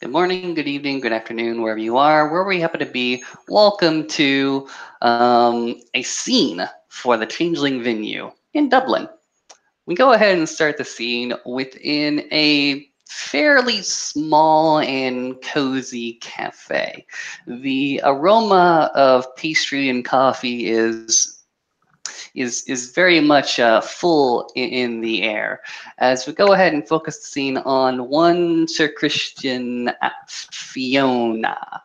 Good morning, good evening, good afternoon, wherever you are, wherever you happen to be. Welcome to a scene for the Changeling venue in Dublin. We go ahead and start the scene within a fairly small and cozy cafe. The aroma of pastry and coffee is very much full in the air. As we go ahead and focus the scene on one Sir Christian Fiona,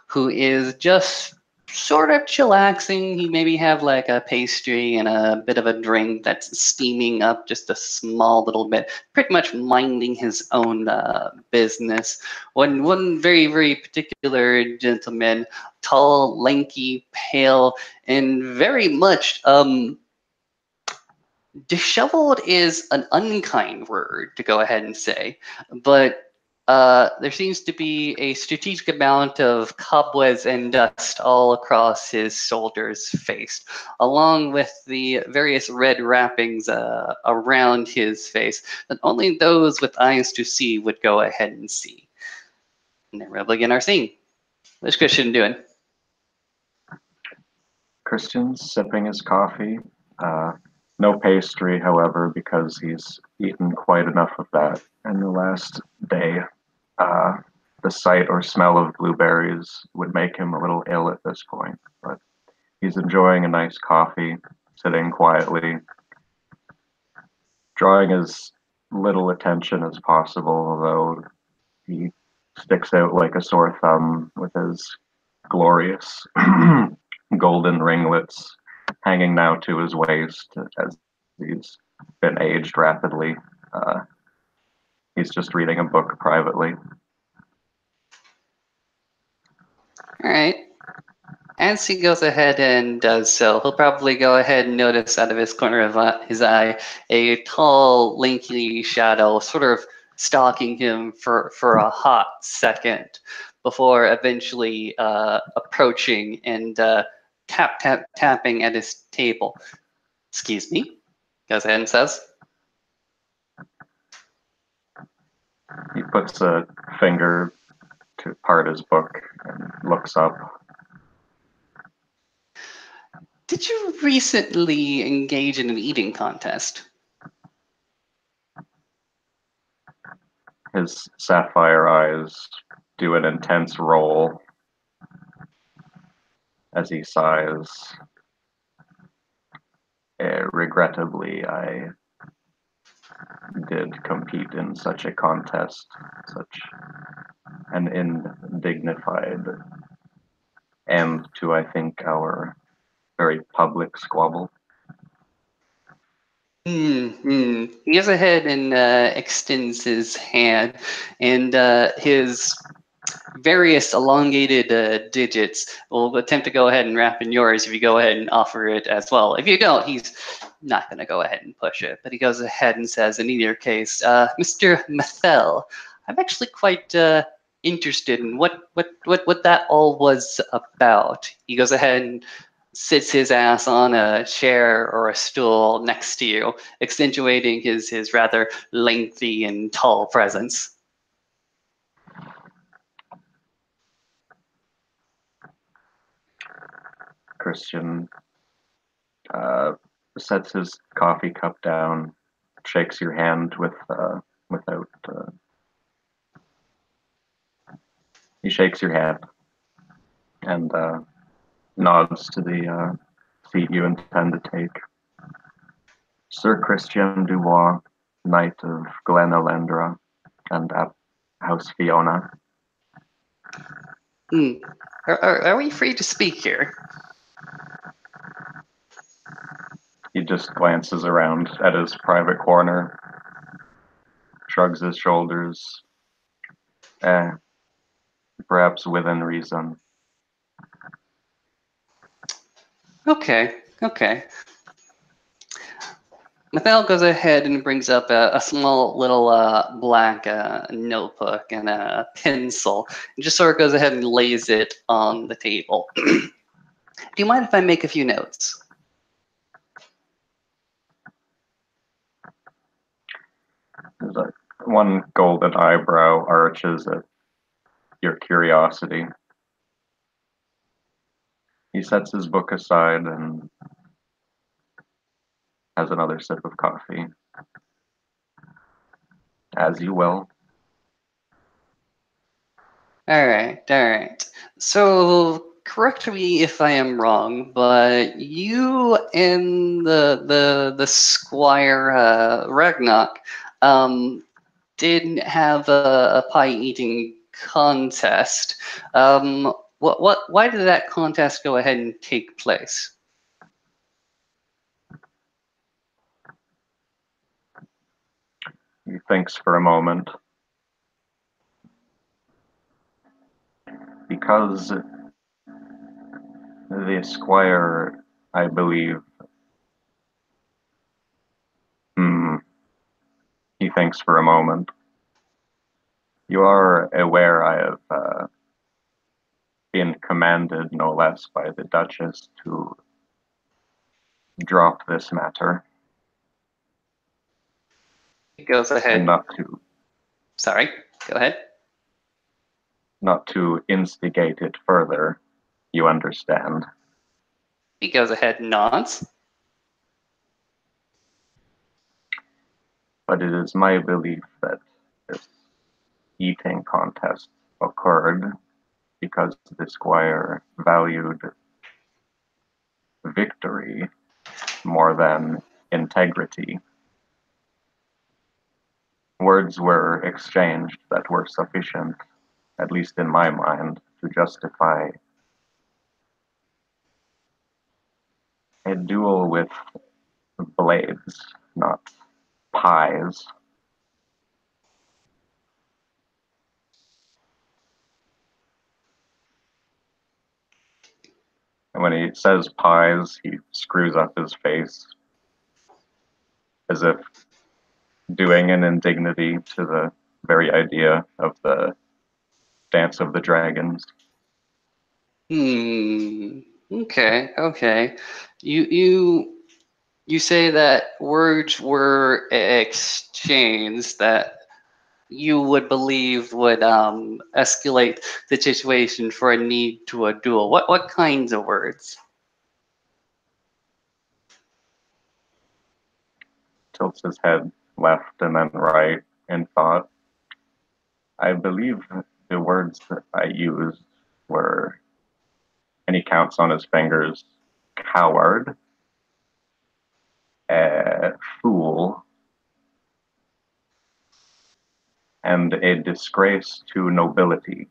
who is just sort of chillaxing. He maybe have like a pastry and a bit of a drink that's steaming up just a small little bit, pretty much minding his own business. One very particular gentleman, tall, lanky, pale, and very much disheveled is an unkind word to go ahead and say, but there seems to be a strategic amount of cobwebs and dust all across his shoulder's face, along with the various red wrappings around his face that only those with eyes to see would go ahead and see. And then we'll begin our scene. What's Christian doing? Christian's sipping his coffee. No pastry, however, because he's eaten quite enough of that in the last day. The sight or smell of blueberries would make him a little ill at this point, but he's enjoying a nice coffee, sitting quietly, drawing as little attention as possible, although he sticks out like a sore thumb with his glorious golden ringlets hanging now to his waist as he's been aged rapidly. Uh, he's just reading a book privately. All right. As he goes ahead and does so, he'll probably go ahead and notice out of his corner of his eye a tall, lanky shadow sort of stalking him for a hot second before eventually approaching and tapping at his table. Excuse me, goes ahead and says. He puts a finger to part his book and looks up. Did you recently engage in an eating contest? His sapphire eyes do an intense roll as he sighs. Regrettably, I did compete in such a contest, such an indignified end to, I think, our very public squabble. He goes ahead and extends his hand, and his various elongated digits will attempt to go ahead and wrap in yours if you go ahead and offer it as well. If you don't, he's not going to go ahead and push it, but he goes ahead and says, in either case, Mr. Mathel, I'm actually quite interested in what that all was about. He goes ahead and sits his ass on a chair or a stool next to you, accentuating his rather lengthy and tall presence. Christian sets his coffee cup down, shakes your hand without. He shakes your hand and nods to the seat you intend to take. Sir Christian Dubois, Knight of Glen Elendra and House Fiona. Are we free to speak here? He just glances around at his private corner, shrugs his shoulders. Perhaps within reason. Okay. Mathel goes ahead and brings up a small little black notebook and a pencil, and just sort of goes ahead and lays it on the table. Do you mind if I make a few notes? There's one golden eyebrow arches at your curiosity. He sets his book aside and has another sip of coffee. As you will. All right. So correct me if I am wrong, but you and the Squire Ragnarok did have a pie eating contest. Why did that contest go ahead and take place? He thinks for a moment. Because the Squire, I believe, he thinks for a moment. You are aware I have been commanded, no less, by the Duchess to drop this matter. It goes ahead. And not to. Sorry, go ahead. Not to instigate it further, you understand. He goes ahead and nods. But it is my belief that this eating contest occurred because the Squire valued victory more than integrity. Words were exchanged that were sufficient, at least in my mind, to justify a duel with blades, not pies. And when he says pies, he screws up his face as if doing an indignity to the very idea of the Dance of the Dragons. Okay. You say that words were exchanged that you would believe would escalate the situation for a need to a duel. What kinds of words? Tilts his head left and then right in thought. I believe the words that I used were, and he counts on his fingers, coward, fool, and a disgrace to nobility.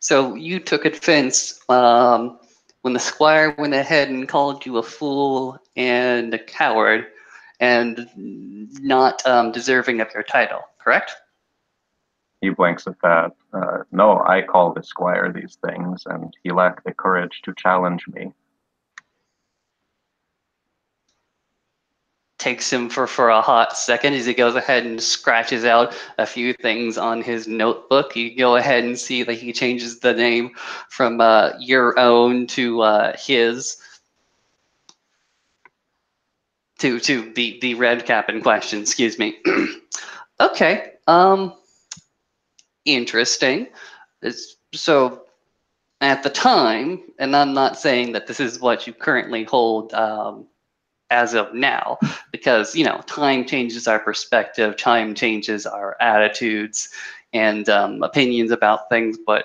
So you took offense when the squire went ahead and called you a fool and a coward and not deserving of your title, correct? He blinks at that. No, I call the Squire these things, and he lacked the courage to challenge me. Takes him for a hot second as he goes ahead and scratches out a few things on his notebook. You go ahead and see that he changes the name from your own to his to the red cap in question. Excuse me. Okay. Interesting. So at the time, and I'm not saying that this is what you currently hold as of now, because time changes our perspective, time changes our attitudes and opinions about things. But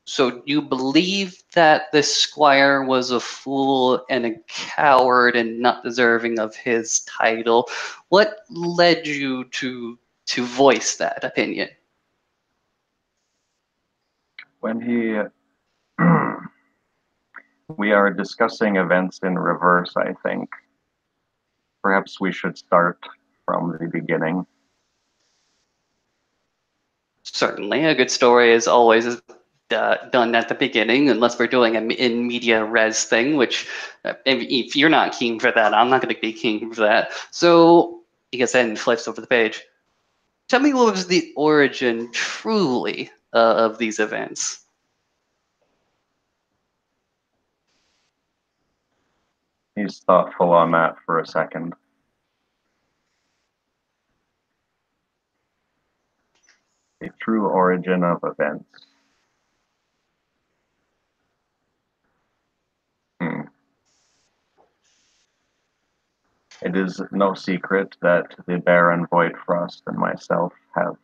so you believe that this squire was a fool and a coward and not deserving of his title. What led you to voice that opinion? When he we are discussing events in reverse, I think. Perhaps we should start from the beginning. Certainly, a good story is always done at the beginning, unless we're doing an in media res thing, which if you're not keen for that, I'm not going to be keen for that. So he gets in and flips over the page. Tell me what was the origin truly of these events? He's thoughtful on that for a second. The true origin of events. It is no secret that the Baron Voidfrost and myself have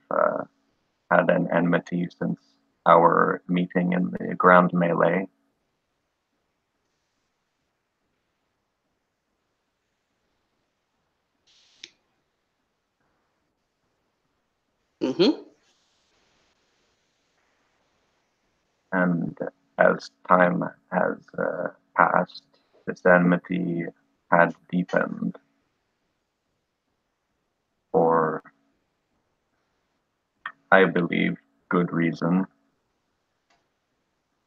had an enmity since our meeting in the Grand Melee. Mm-hmm. And as time has passed, this enmity had deepened for, I believe, good reason.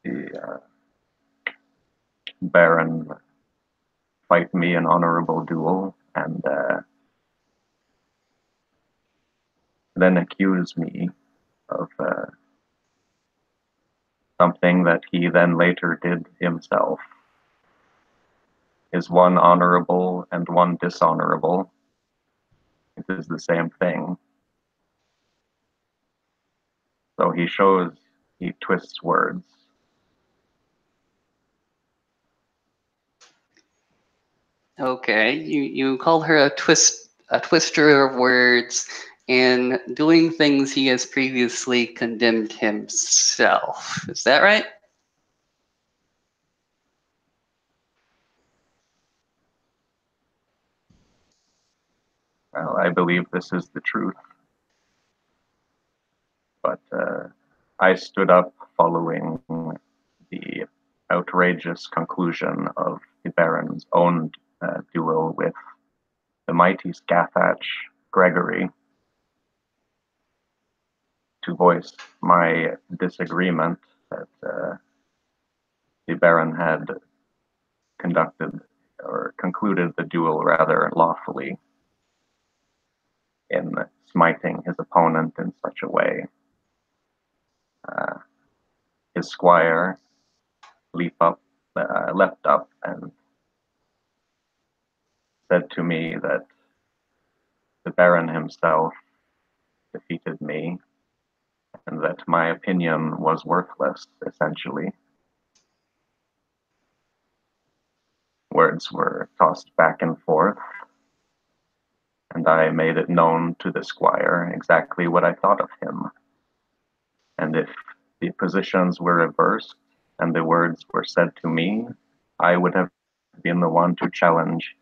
The Baron fight me an honorable duel and then accuse me of something that he then later did himself. Is one honorable and one dishonorable? It is the same thing. So he twists words. Okay, you call her a twister of words, and doing things he has previously condemned himself. Is that right? Well, I believe this is the truth. But I stood up following the outrageous conclusion of the Baron's own duel with the mighty Scathach Gregory to voice my disagreement that the Baron had conducted or concluded the duel rather lawfully in smiting his opponent in such a way. His squire leapt up and said to me that the Baron himself defeated me and that my opinion was worthless, essentially. Words were tossed back and forth, and I made it known to the squire exactly what I thought of him. And if the positions were reversed and the words were said to me, I would have been the one to challenge,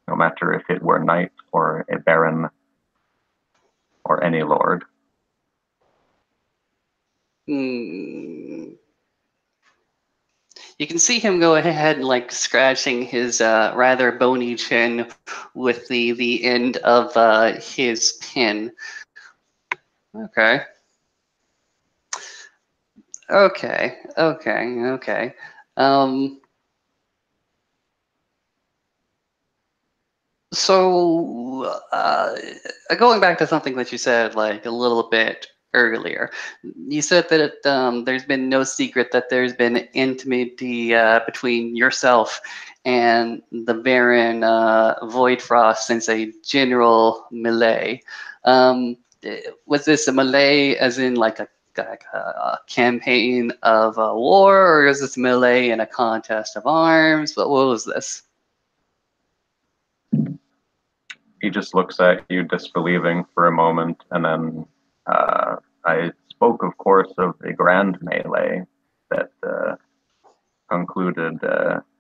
no matter if it were knight or a baron or any lord. Hmm. You can see him go ahead and like scratching his rather bony chin with the end of his pin. Okay. Okay. Um, so, going back to something that you said like a little bit earlier, you said that there's been no secret that there's been intimacy between yourself and the Baron Voidfrost since a general melee. Was this a melee as in like a campaign of a war, or is this melee in a contest of arms? What was this? He just looks at you disbelieving for a moment, and then I spoke, of course, of the grand melee that concluded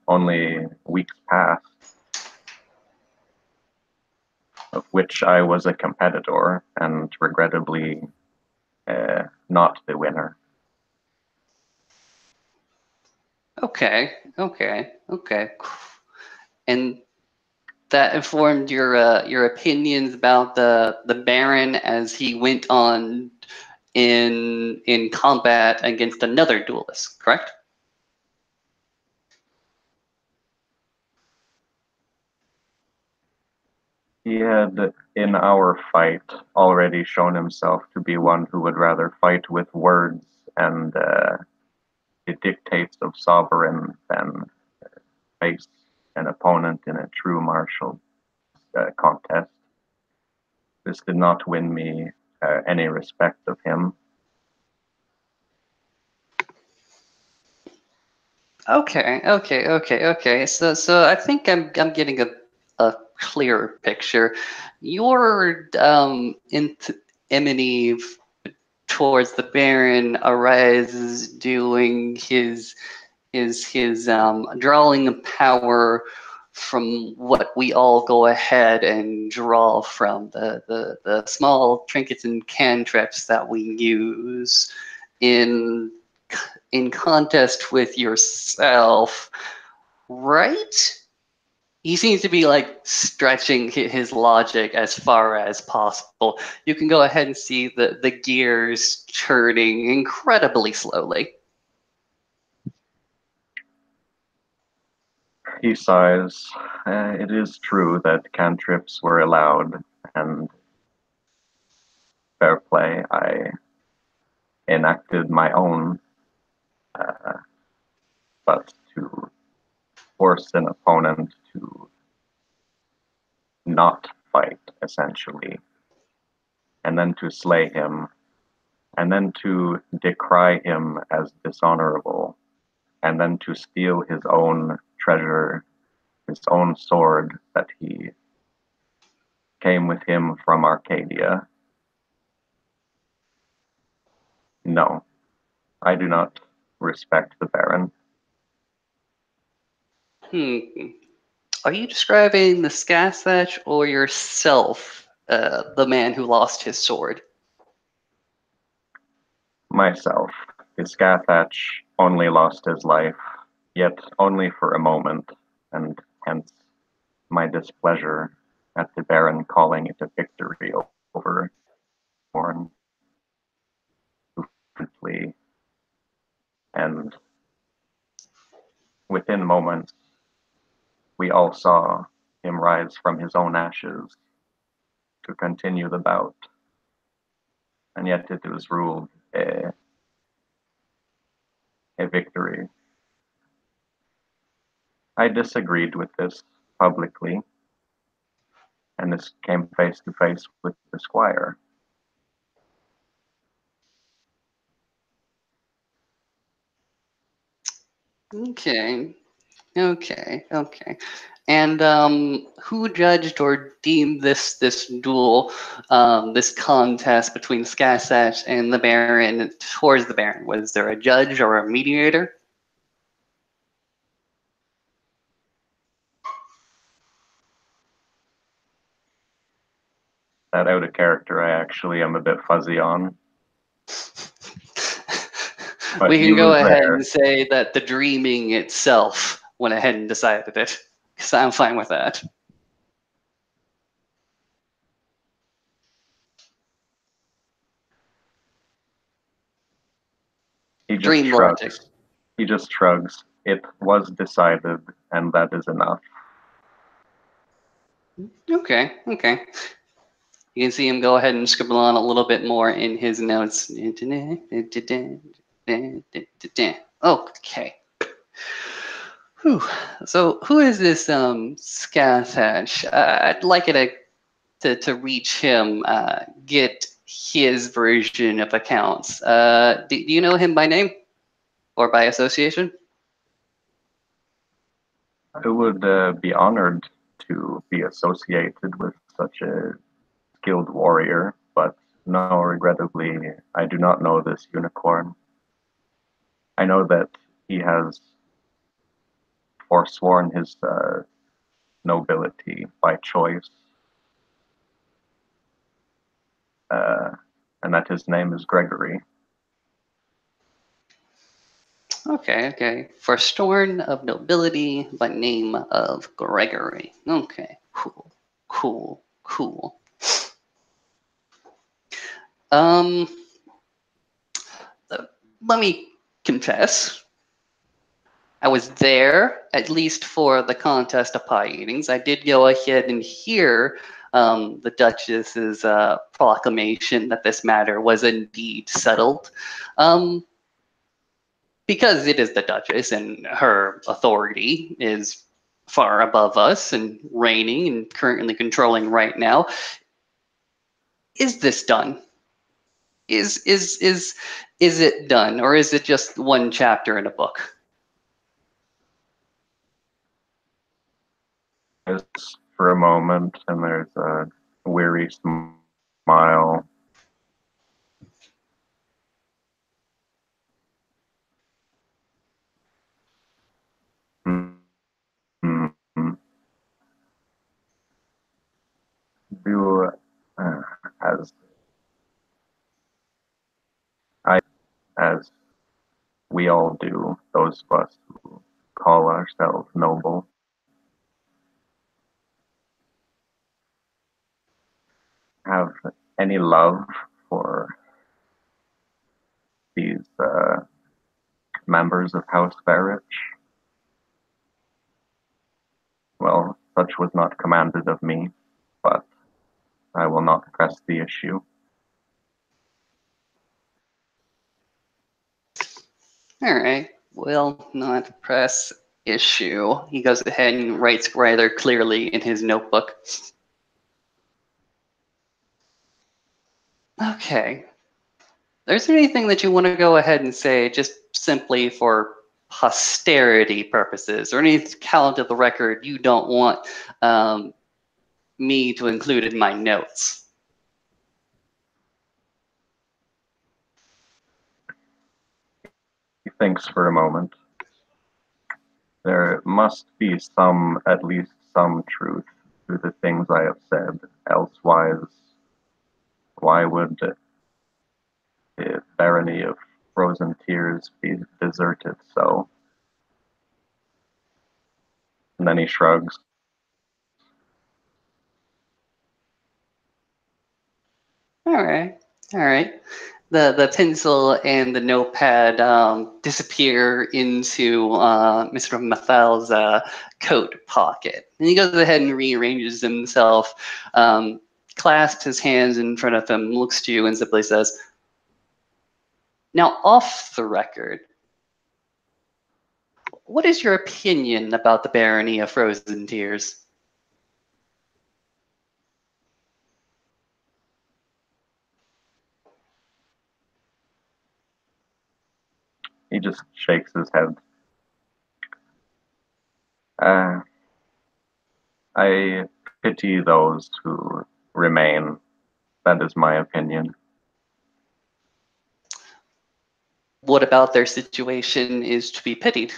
only weeks past, of which I was a competitor and regrettably not the winner. Okay. And that informed your opinions about the Baron as he went on in combat against another duelist, correct? He had, in our fight, already shown himself to be one who would rather fight with words and the dictates of sovereign than face an opponent in a true martial contest. This did not win me any respect of him, Okay. So I think I'm getting a clearer picture. Your enmity towards the Baron arises doing his drawing power from what we all go ahead and draw from the small trinkets and cantrips that we use in in contest with yourself, right? He seems to be like stretching his logic as far as possible. You can go ahead and see the gears turning incredibly slowly. He sighs. It is true that cantrips were allowed, and fair play, I enacted my own, uh, but to force an opponent to not fight, essentially, and then to slay him, and then to decry him as dishonorable, and then to steal his own treasure, his own sword that he came with him from Arcadia. No, I do not respect the Baron. Hmm. Are you describing the Skathach or yourself, the man who lost his sword? Myself, Iskathach only lost his life, yet only for a moment, and hence my displeasure at the Baron calling it a victory over Morn, and within moments we all saw him rise from his own ashes to continue the bout, and yet it was ruled a victory. I disagreed with this publicly, and this came face to face with the squire. Okay. And who judged or deemed this duel, this contest between Skathach and the Baron towards the Baron? Was there a judge or a mediator? That out of character I actually am a bit fuzzy on, but We he can go was ahead there. and say that the dreaming itself went ahead and decided it. Because I'm fine with that. He just Dream logic. shrugs. He just shrugs. It was decided, and that is enough. Okay. You can see him go ahead and scribble on a little bit more in his notes. Okay. Whew. So who is this Skathach? I'd like it to reach him, get his version of accounts. Do you know him by name or by association? I would be honored to be associated with such a skilled warrior, but no, regrettably, I do not know this unicorn. I know that he has forsworn his nobility by choice, uh, and that his name is Gregory. Okay. Forstorn of nobility by name of Gregory. Okay, cool. Um, let me confess, I was there at least for the contest of pie eatings. I did go ahead and hear the Duchess's proclamation that this matter was indeed settled. Um, because it is the Duchess and her authority is far above us and reigning and currently controlling right now. Is this done? Is it done, or is it just one chapter in a book? for a moment, and there's a weary smile. Do as I as we all do, those of us who call ourselves noble, have any love for these members of House Barrich? Well, such was not commanded of me, but I will not press the issue. All right. Will not press issue. He goes ahead and writes rather clearly in his notebook. Okay. Is there anything that you want to go ahead and say just simply for posterity purposes, or any count of the record you don't want me to include in my notes? He thinks for a moment. There must be at least some truth to the things I have said. Elsewise, why would the barony of Frozen Tears be deserted so? And then he shrugs. All right. All right. The pencil and the notepad disappear into Mr. Mathel's coat pocket. And he goes ahead and rearranges himself, clasps his hands in front of him, looks to you, and simply says, "Now, off the record, what is your opinion about the barony of Frozen Tears?" He just shakes his head. I pity those who remain. That is my opinion. What about their situation is to be pitied?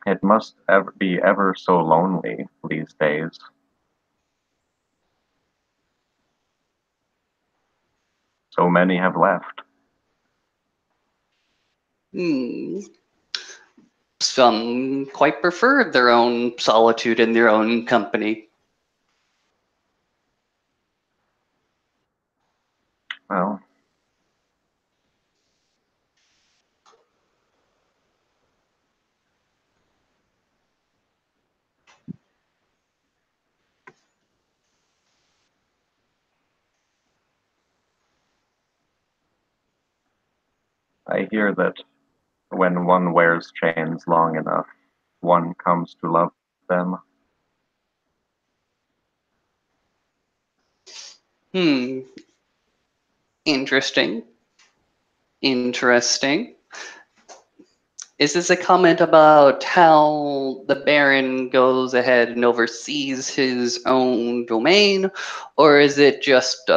It must be ever so lonely these days. So many have left. Some quite preferred their own solitude and their own company. Well, I hear that when one wears chains long enough, one comes to love them. Interesting. Interesting. Is this a comment about how the Baron goes ahead and oversees his own domain, or is it just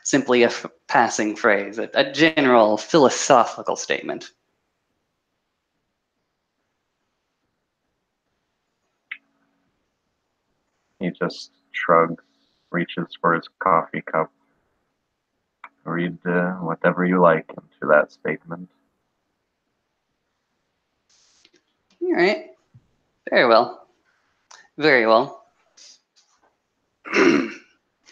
simply a passing phrase, a general philosophical statement? He just shrugs, reaches for his coffee cup. Read whatever you like into that statement. All right. Very well. Very well.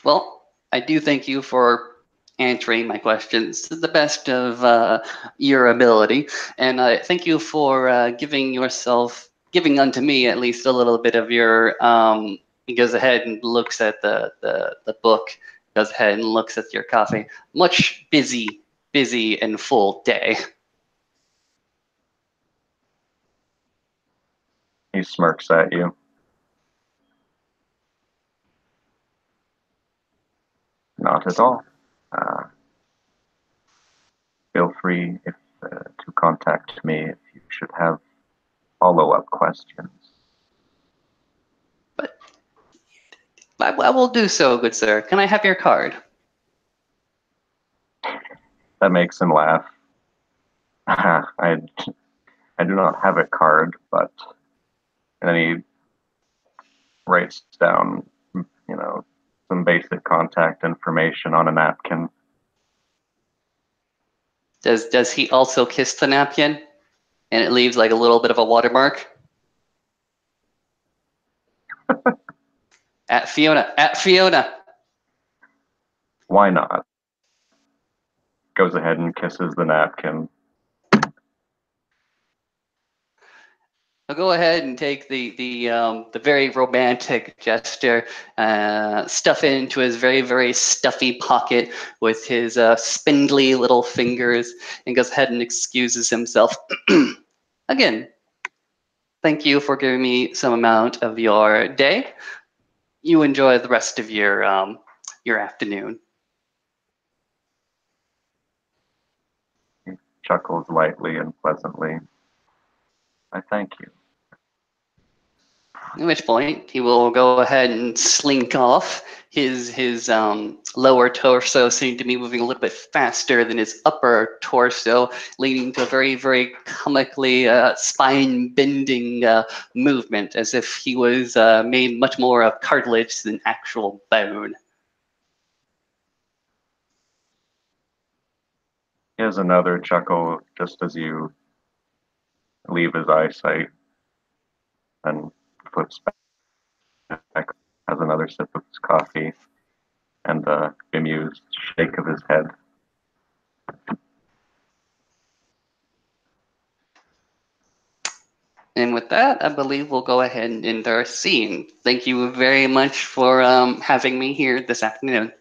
Well, I do thank you for answering my questions to the best of your ability, and I thank you for giving unto me at least a little bit of your. He goes ahead and looks at the book. Goes ahead and looks at your coffee. Much busy and full day. He smirks at you. Not at all. feel free to contact me if you should have follow-up questions. But I will do so, good sir. Can I have your card? That makes him laugh. I do not have a card, but and then he writes down, some basic contact information on a napkin. Does he also kiss the napkin, and it leaves like a little bit of a watermark? At Fiona. At Fiona. Why not? Goes ahead and kisses the napkin. I'll go ahead and take the very romantic gesture, stuff it into his very, very stuffy pocket with his spindly little fingers, and goes ahead and excuses himself. Again, thank you for giving me some amount of your day. You enjoy the rest of your afternoon. He chuckles lightly and pleasantly. I thank you. At which point he will go ahead and slink off. His lower torso seemed to be moving a little bit faster than his upper torso, leading to a very, very comically spine-bending movement, as if he was made much more of cartilage than actual bone. He has another chuckle just as you leave his eyesight and flips back, has another sip of his coffee, and a bemused shake of his head. And with that, I believe we'll go ahead and end our scene. Thank you very much for having me here this afternoon.